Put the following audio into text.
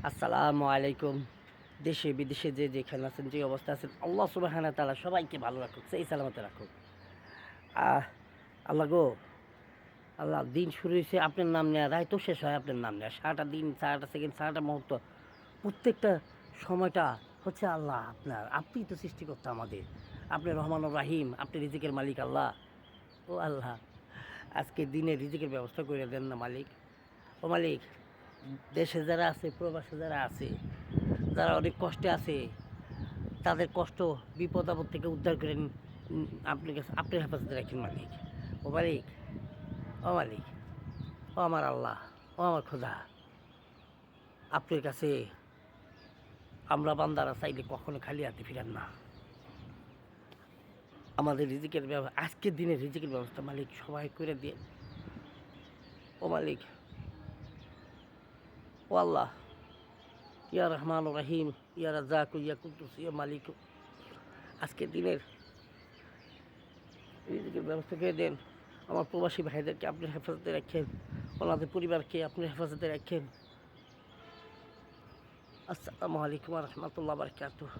আসসালামু আলাইকুম। দেশে বিদেশে যে যেখানে আছেন, যে অবস্থা আছেন, আল্লাহ সুবহানাহু ওয়া তাআলা সবাইকে ভালো রাখুক, সেই সালামতে রাখুক। আহ আল্লাহ গো, আল্লাহ দিন শুরু হইছে আপনার নাম নেয়া, রাইতও শেষ হয় আপনার নাম নেয়া। সারাটা দিন, সারাটা সেকেন্ড, সারাটা মুহূর্ত, প্রত্যেকটা সময়টা হচ্ছে আল্লাহ আপনার। আপনিই তো সৃষ্টিকর্তা আমাদের। আপনি রহমানুর রাহিম, আপনি রিজিকের মালিক আল্লাহ। ও আল্লাহ, আজকে দিনে রিজিকের ব্যবস্থা করে দেন না মালিক। ও মালিক, দেশে যারা আছে, প্রবাসে যারা আছে, যারা অনেক কষ্টে আছে, তাদের কষ্ট বিপদ আপদ থেকে উদ্ধার করে আপনি কাছে আপনার হেফাজতে রাখেন মালিক। ও মালিক, ও মালিক, ও আমার আল্লাহ, ও আমার খোদা, আপনার কাছে আমরা বান্দারা চাইলে কখনো খালি হাতে ফিরান না। আমাদের রিজিকের ব্যবস্থা, আজকের দিনে রিজিকের ব্যবস্থা মালিক সবাই করে দিয়ে। ও মালিক, ও আল্লাহ, ইয়া রহমান ও রাহিম, ইয়া রাজ্জাক, ইয়া কুদ্দুস, ইয়া মালিক, আজকের দিনের রিজিকের ব্যবস্থা করে দেন। আমার প্রবাসী ভাইদেরকে আপনার হেফাজতে রাখেন, ওনাদের পরিবারকে আপনার হেফাজতে রাখেন। আসসালামু আলাইকুম ওয়া রাহমাতুল্লাহি ওয়া বারাকাতুহু।